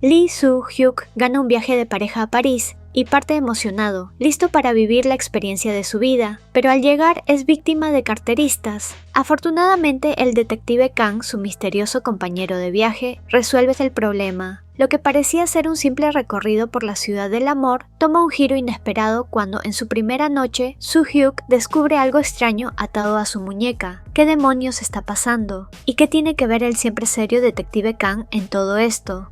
Lee Soo-hyuk gana un viaje de pareja a París y parte emocionado, listo para vivir la experiencia de su vida, pero al llegar es víctima de carteristas. Afortunadamente, el detective Kang, su misterioso compañero de viaje, resuelve el problema. Lo que parecía ser un simple recorrido por la ciudad del amor toma un giro inesperado cuando en su primera noche, Soo-hyuk descubre algo extraño atado a su muñeca. ¿Qué demonios está pasando? ¿Y qué tiene que ver el siempre serio detective Kang en todo esto?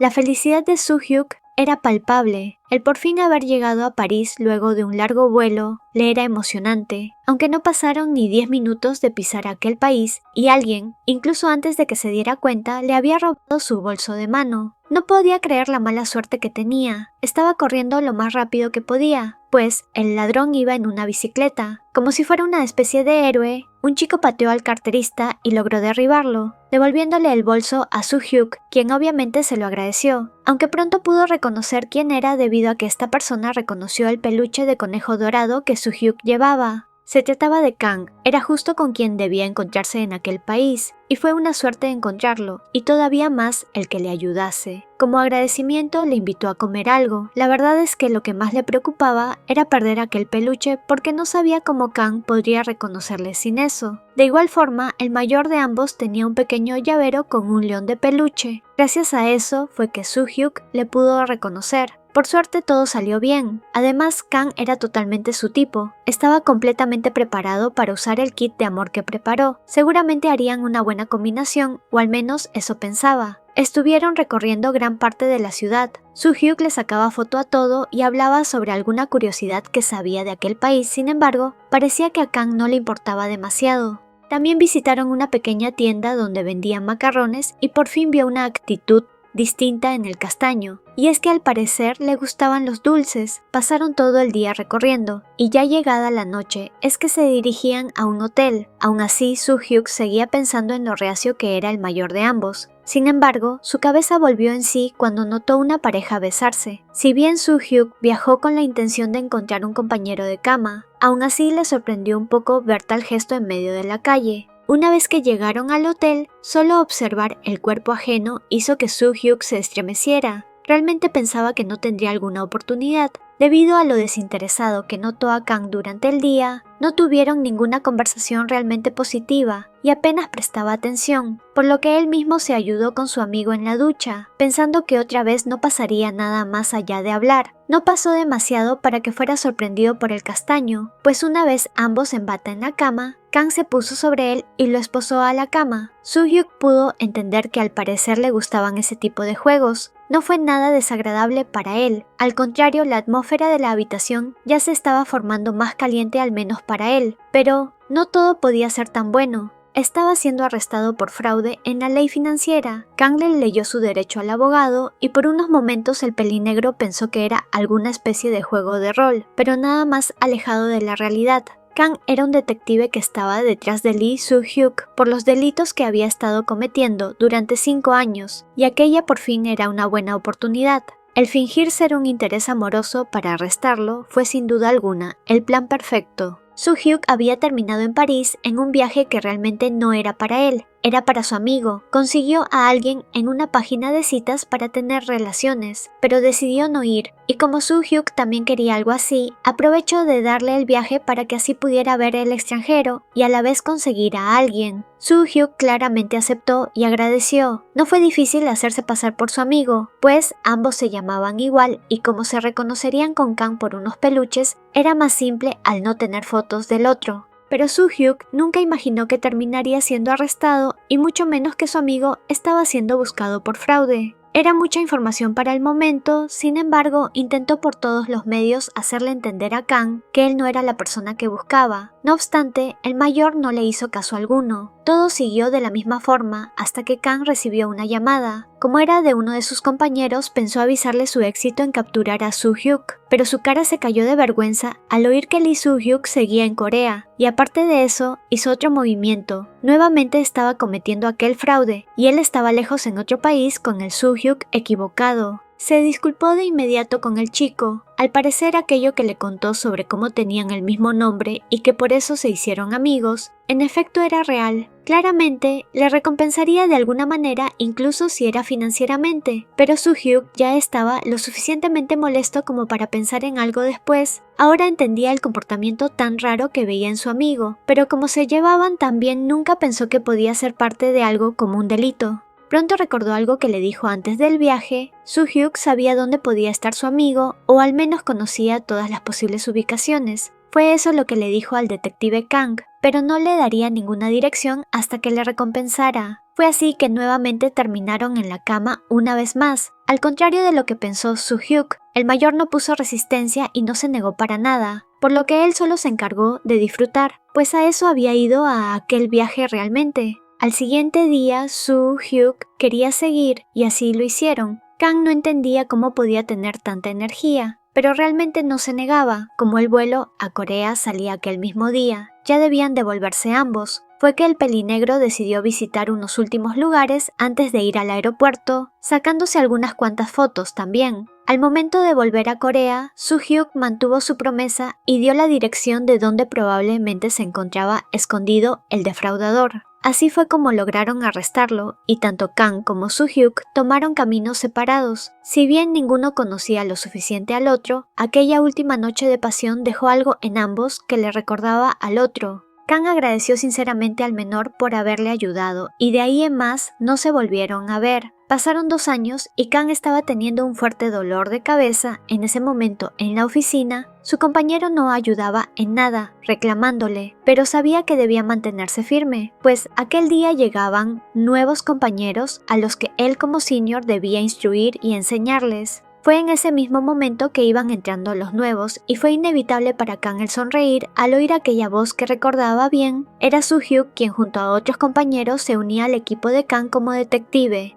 La felicidad de Soo-hyuk era palpable. El por fin haber llegado a París luego de un largo vuelo le era emocionante, aunque no pasaron ni 10 minutos de pisar aquel país y alguien, incluso antes de que se diera cuenta, le había robado su bolso de mano. No podía creer la mala suerte que tenía. Estaba corriendo lo más rápido que podía, pues el ladrón iba en una bicicleta. Como si fuera una especie de héroe, un chico pateó al carterista y logró derribarlo, devolviéndole el bolso a Soo-hyuk, quien obviamente se lo agradeció, aunque pronto pudo reconocer quién era debido a que esta persona reconoció el peluche de conejo dorado que Soo-hyuk llevaba. Se trataba de Kang, era justo con quien debía encontrarse en aquel país, y fue una suerte encontrarlo, y todavía más el que le ayudase. Como agradecimiento le invitó a comer algo. La verdad es que lo que más le preocupaba era perder aquel peluche porque no sabía cómo Kang podría reconocerle sin eso. De igual forma, el mayor de ambos tenía un pequeño llavero con un león de peluche. Gracias a eso fue que Soo-hyuk le pudo reconocer. Por suerte todo salió bien. Además, Kang era totalmente su tipo. Estaba completamente preparado para usar el kit de amor que preparó. Seguramente harían una buena combinación, o al menos eso pensaba. Estuvieron recorriendo gran parte de la ciudad. Soo-hyuk le sacaba foto a todo y hablaba sobre alguna curiosidad que sabía de aquel país. Sin embargo, parecía que a Kang no le importaba demasiado. También visitaron una pequeña tienda donde vendían macarrones y por fin vio una actitud distinta en el castaño, y es que al parecer le gustaban los dulces. Pasaron todo el día recorriendo, y ya llegada la noche es que se dirigían a un hotel. Aún así, Soo-hyuk seguía pensando en lo reacio que era el mayor de ambos. Sin embargo, su cabeza volvió en sí cuando notó una pareja besarse. Si bien Soo-hyuk viajó con la intención de encontrar un compañero de cama, aún así le sorprendió un poco ver tal gesto en medio de la calle. Una vez que llegaron al hotel, solo observar el cuerpo ajeno hizo que Soo-hyuk se estremeciera. Realmente pensaba que no tendría alguna oportunidad. Debido a lo desinteresado que notó a Kang durante el día, no tuvieron ninguna conversación realmente positiva y apenas prestaba atención, por lo que él mismo se ayudó con su amigo en la ducha, pensando que otra vez no pasaría nada más allá de hablar. No pasó demasiado para que fuera sorprendido por el castaño, pues una vez ambos en bata en la cama, Kang se puso sobre él y lo esposó a la cama. Soo-hyuk pudo entender que al parecer le gustaban ese tipo de juegos. No fue nada desagradable para él, al contrario, la atmósfera de la habitación ya se estaba formando más caliente al menos para él, pero no todo podía ser tan bueno. Estaba siendo arrestado por fraude en la ley financiera. Kang le leyó su derecho al abogado y por unos momentos el pelinegro pensó que era alguna especie de juego de rol, pero nada más alejado de la realidad. Kang era un detective que estaba detrás de Lee Soo-hyuk por los delitos que había estado cometiendo durante 5 años, y aquella por fin era una buena oportunidad. El fingir ser un interés amoroso para arrestarlo fue sin duda alguna el plan perfecto. Soo-hyuk había terminado en París en un viaje que realmente no era para él, era para su amigo. Consiguió a alguien en una página de citas para tener relaciones, pero decidió no ir, y como Soo-hyuk también quería algo así, aprovechó de darle el viaje para que así pudiera ver el extranjero y a la vez conseguir a alguien. Soo-hyuk claramente aceptó y agradeció. No fue difícil hacerse pasar por su amigo, pues ambos se llamaban igual y como se reconocerían con Kang por unos peluches, era más simple al no tener fotos del otro. Pero Soo-hyuk nunca imaginó que terminaría siendo arrestado y mucho menos que su amigo estaba siendo buscado por fraude. Era mucha información para el momento, sin embargo, intentó por todos los medios hacerle entender a Kang que él no era la persona que buscaba. No obstante, el mayor no le hizo caso alguno. Todo siguió de la misma forma hasta que Kang recibió una llamada. Como era de uno de sus compañeros, pensó avisarle su éxito en capturar a Soo-hyuk, pero su cara se cayó de vergüenza al oír que Lee Soo-hyuk seguía en Corea, y aparte de eso, hizo otro movimiento. Nuevamente estaba cometiendo aquel fraude, y él estaba lejos en otro país con el Soo-hyuk equivocado. se disculpó de inmediato con el chico. Al parecer aquello que le contó sobre cómo tenían el mismo nombre y que por eso se hicieron amigos, en efecto era real. Claramente, le recompensaría de alguna manera incluso si era financieramente, pero Soo-hyuk ya estaba lo suficientemente molesto como para pensar en algo después. Ahora entendía el comportamiento tan raro que veía en su amigo, pero como se llevaban tan bien nunca pensó que podía ser parte de algo como un delito. Pronto recordó algo que le dijo antes del viaje. Soo-hyuk sabía dónde podía estar su amigo, o al menos conocía todas las posibles ubicaciones. Fue eso lo que le dijo al detective Kang, pero no le daría ninguna dirección hasta que le recompensara. Fue así que nuevamente terminaron en la cama una vez más. Al contrario de lo que pensó Soo-hyuk, el mayor no puso resistencia y no se negó para nada, por lo que él solo se encargó de disfrutar, pues a eso había ido a aquel viaje realmente. Al siguiente día, Soo-hyuk quería seguir y así lo hicieron. Kang no entendía cómo podía tener tanta energía, pero realmente no se negaba. Como el vuelo a Corea salía aquel mismo día, ya debían devolverse ambos. Fue que el pelinegro decidió visitar unos últimos lugares antes de ir al aeropuerto, sacándose algunas cuantas fotos también. Al momento de volver a Corea, Soo-hyuk mantuvo su promesa y dio la dirección de donde probablemente se encontraba escondido el defraudador. Así fue como lograron arrestarlo, y tanto Kang como Soo-hyuk tomaron caminos separados. Si bien ninguno conocía lo suficiente al otro, aquella última noche de pasión dejó algo en ambos que le recordaba al otro. Kang agradeció sinceramente al menor por haberle ayudado, y de ahí en más no se volvieron a ver. Pasaron 2 años y Kang estaba teniendo un fuerte dolor de cabeza. En ese momento, en la oficina, su compañero no ayudaba en nada, reclamándole, pero sabía que debía mantenerse firme, pues aquel día llegaban nuevos compañeros a los que él como senior debía instruir y enseñarles. Fue en ese mismo momento que iban entrando los nuevos y fue inevitable para Kang el sonreír al oír aquella voz que recordaba bien. Era Soo-hyuk quien junto a otros compañeros se unía al equipo de Kang como detective.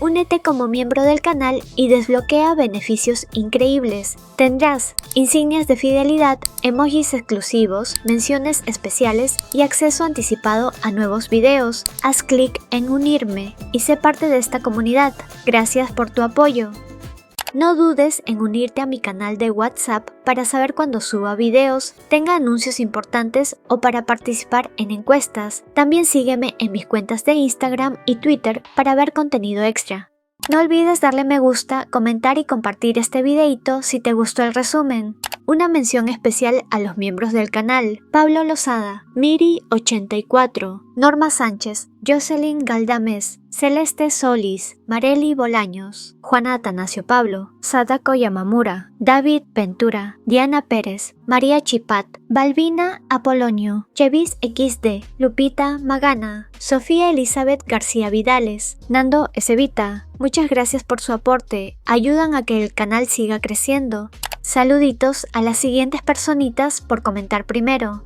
Únete como miembro del canal y desbloquea beneficios increíbles. Tendrás insignias de fidelidad, emojis exclusivos, menciones especiales y acceso anticipado a nuevos videos. Haz clic en unirme y sé parte de esta comunidad. Gracias por tu apoyo. No dudes en unirte a mi canal de WhatsApp para saber cuando suba videos, tenga anuncios importantes o para participar en encuestas. También sígueme en mis cuentas de Instagram y Twitter para ver contenido extra. No olvides darle me gusta, comentar y compartir este videito si te gustó el resumen. Una mención especial a los miembros del canal: Pablo Lozada, Miri84, Norma Sánchez, Jocelyn Galdames, Celeste Solis, Marely Bolaños, Juana Atanasio Pablo, Sadako Yamamura, David Ventura, Diana Pérez, María Chipat, Balbina Apolonio, Chevis XD, Lupita Magana, Sofía Elizabeth García Vidales, Nando Ezevita. Muchas gracias por su aporte, ayudan a que el canal siga creciendo. Saluditos a las siguientes personitas por comentar primero: